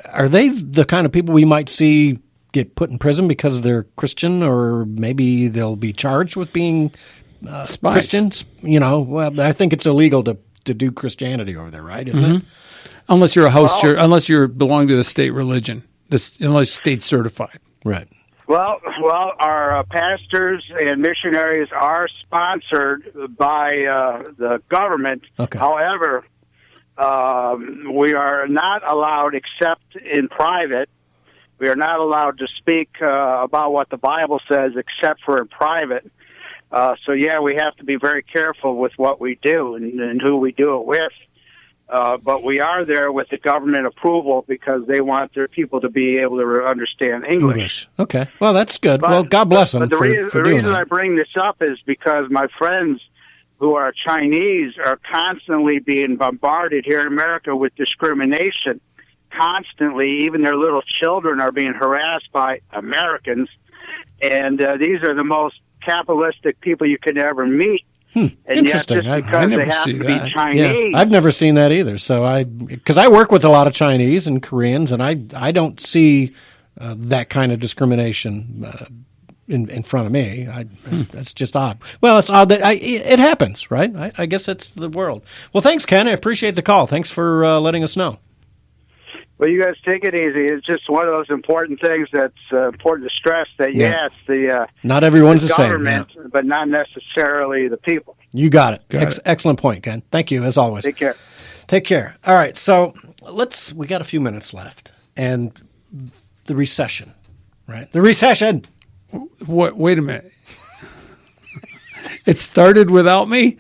Are they the kind of people we might see get put in prison because they're Christian, or maybe they'll be charged with being Christians? Well, I think it's illegal to do Christianity over there, right? Isn't it? Unless you're a host church, unless you belong to the state religion, unless state certified. Right. Well, our pastors and missionaries are sponsored by the government. Okay. However, we are not allowed, except in private. We are not allowed to speak about what the Bible says, except for in private. So, we have to be very careful with what we do and who we do it with. But we are there with the government approval because they want their people to be able to understand English. Okay. Well, that's good. Well, God bless them. But the reason I bring this up is because my friends who are Chinese are constantly being bombarded here in America with discrimination. Constantly, even their little children are being harassed by Americans. And these are the most capitalistic people you could ever meet. And Interesting. Yet, just because they have to be Chinese. Yeah, I've never seen that either. So because I work with a lot of Chinese and Koreans, and I don't see that kind of discrimination in front of me. That's just odd. Well, it's odd that it happens, right? I guess that's the world. Well, thanks, Ken. I appreciate the call. Thanks for letting us know. Well, you guys take it easy. It's just one of those important things that's important to stress that, it's the not everyone's the government, same, but not necessarily the people. You got it. Excellent point, Ken. Thank you, as always. Take care. Take care. All right, so we got a few minutes left. And the recession, right? The recession. What? Wait a minute. It started without me?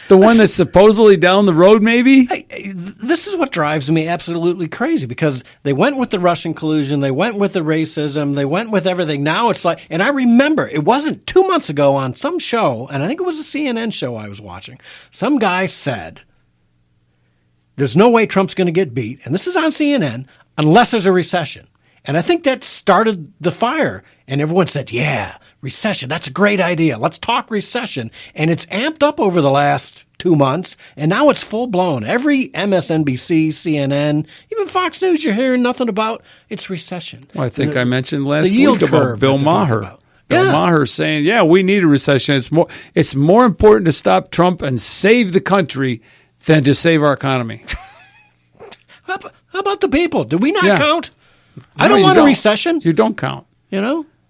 The one that's supposedly down the road, maybe? This is what drives me absolutely crazy, because they went with the Russian collusion, they went with the racism, they went with everything. Now it's like, and I remember, it wasn't 2 months ago on some show, and I think it was a CNN show I was watching, some guy said, there's no way Trump's going to get beat, and this is on CNN, unless there's a recession. And I think that started the fire. And everyone said, recession, that's a great idea. Let's talk recession. And it's amped up over the last 2 months, and now it's full-blown. Every MSNBC, CNN, even Fox News, you're hearing nothing about it's recession. Well, I think I mentioned last week about Bill Maher. Bill Maher saying, we need a recession. It's more important to stop Trump and save the country than to save our economy. How about the people? Do we not count? No, I don't want a recession. You don't count.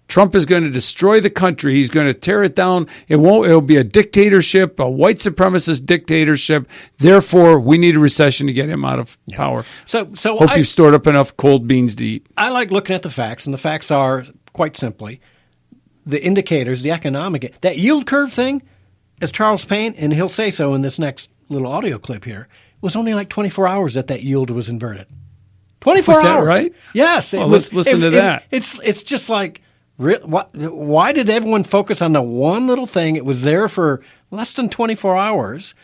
Trump is going to destroy the country. He's going to tear it down. It'll be a dictatorship, a white supremacist dictatorship. Therefore, we need a recession to get him out of power. So hope you stored up enough cold beans to eat. I like looking at the facts, and the facts are quite simply the indicators, the economic, that yield curve thing, as Charles Payne, and he'll say so in this next little audio clip here, was only like 24 hours that yield was inverted. 24 hours. Is that right? Yes. Well, let's listen to that. It's just like, why did everyone focus on the one little thing? It was there for less than 24 hours,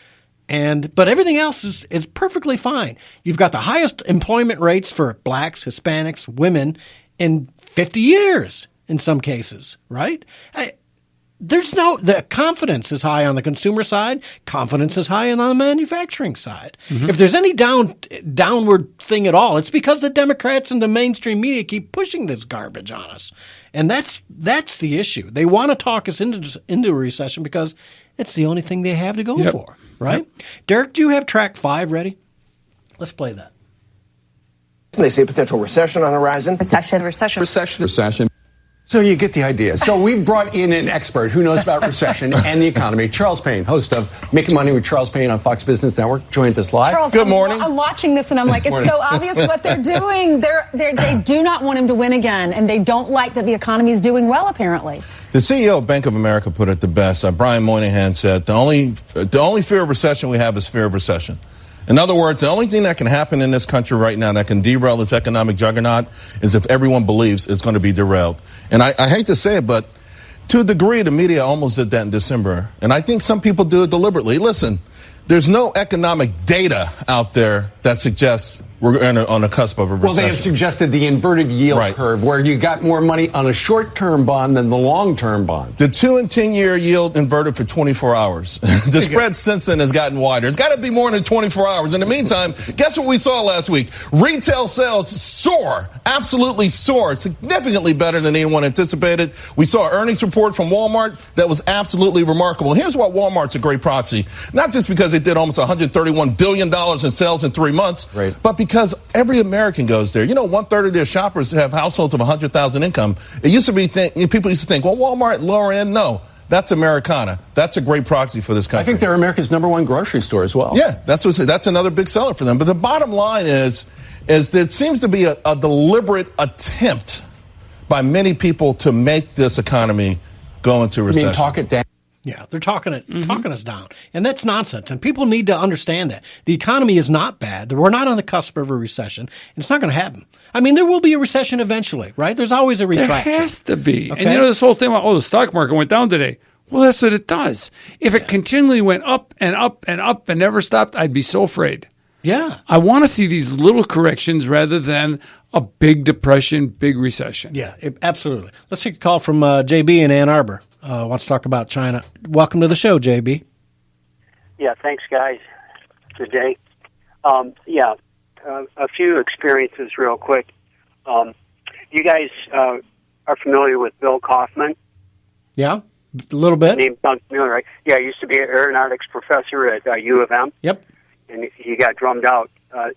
but everything else is perfectly fine. You've got the highest employment rates for blacks, Hispanics, women in 50 years in some cases, right? The confidence is high on the consumer side. Confidence is high on the manufacturing side. Mm-hmm. If there's any downward thing at all, it's because the Democrats and the mainstream media keep pushing this garbage on us. And that's the issue. They want to talk us into a recession because it's the only thing they have to go for, right? Yep. Derek, do you have track 5 ready? Let's play that. They say potential recession on the horizon. Recession. So you get the idea. So we brought in an expert who knows about recession and the economy. Charles Payne, host of Making Money with Charles Payne on Fox Business Network, joins us live. Charles, Good morning. I'm watching this and I'm like, it's so obvious what they're doing. They do not want him to win again, and they don't like that the economy is doing well, apparently. The CEO of Bank of America put it the best. Brian Moynihan said, the only fear of recession we have is fear of recession. In other words, the only thing that can happen in this country right now that can derail this economic juggernaut is if everyone believes it's going to be derailed. And I hate to say it, but to a degree, the media almost did that in December. And I think some people do it deliberately. Listen, there's no economic data out there that suggests we're on the cusp of a recession. Well, they have suggested the inverted yield curve, where you got more money on a short-term bond than the long-term bond. The 2- and 10-year yield inverted for 24 hours. The spread since then has gotten wider. It's got to be more than 24 hours. In the meantime, guess what we saw last week? Retail sales soar, absolutely soar, significantly better than anyone anticipated. We saw an earnings report from Walmart that was absolutely remarkable. Here's why Walmart's a great proxy. Not just because it did almost $131 billion in sales in 3 months, but because every American goes there. You know, 1/3 of their shoppers have households of 100,000 income. It used to be people used to think, well, Walmart lower end. No, that's Americana. That's a great proxy for this country. I think they're America's #1 grocery store as well. Yeah, that's another big seller for them. But the bottom line is there seems to be a deliberate attempt by many people to make this economy go into recession. I mean, talk it down. Yeah, they're talking us down. And that's nonsense. And people need to understand that. The economy is not bad. We're not on the cusp of a recession. And it's not going to happen. I mean, there will be a recession eventually, right? There's always a retraction. There has to be. Okay? And this whole thing about, the stock market went down today. Well, that's what it does. If it continually went up and up and up and never stopped, I'd be so afraid. Yeah. I want to see these little corrections rather than a big depression, big recession. Yeah, absolutely. Let's take a call from JB in Ann Arbor. Wants to talk about China. Welcome to the show, JB. Yeah, thanks, guys. Good day. A few experiences real quick. You guys are familiar with Bill Kaufman? Yeah, a little bit. Name sounds familiar, right? Yeah, I used to be an aeronautics professor at U of M. Yep. And he got drummed out. I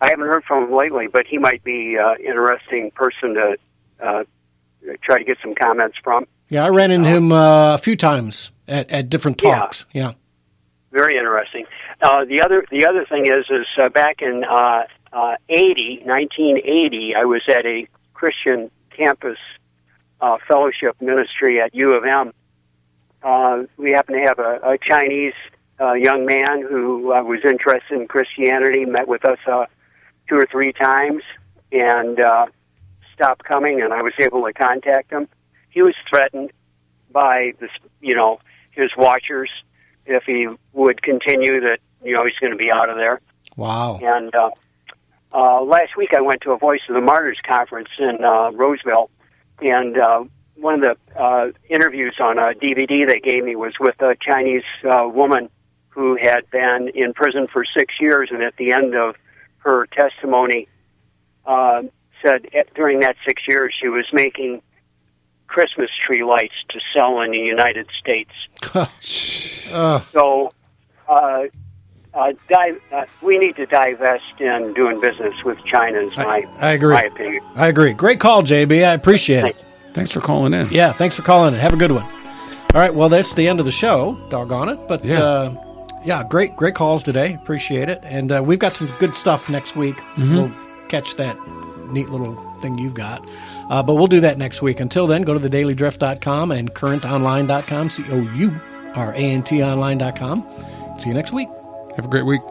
haven't heard from him lately, but he might be an interesting person to try to get some comments from. Yeah, I ran into him a few times at different talks. Yeah. Very interesting. The other thing is back in 1980, I was at a Christian campus fellowship ministry at U of M. We happened to have a Chinese young man who was interested in Christianity, met with us 2 or 3 times, and stopped coming, and I was able to contact him. He was threatened by his watchers if he would continue that he's going to be out of there. Wow. And last week I went to a Voice of the Martyrs conference in Roseville, and one of the interviews on a DVD they gave me was with a Chinese woman who had been in prison for 6 years, and at the end of her testimony said during that 6 years she was making Christmas tree lights to sell in the United States. So we need to divest in doing business with China is my opinion. I agree. Great call, JB. I appreciate it. Thanks for calling in. Yeah, thanks for calling in. Have a good one. All right, well, that's the end of the show. Doggone it. But, great calls today. Appreciate it. And we've got some good stuff next week. Mm-hmm. We'll catch that neat little thing you've got. But we'll do that next week. Until then, go to thedailydrift.com and currentonline.com, COURANTonline.com. See you next week. Have a great week.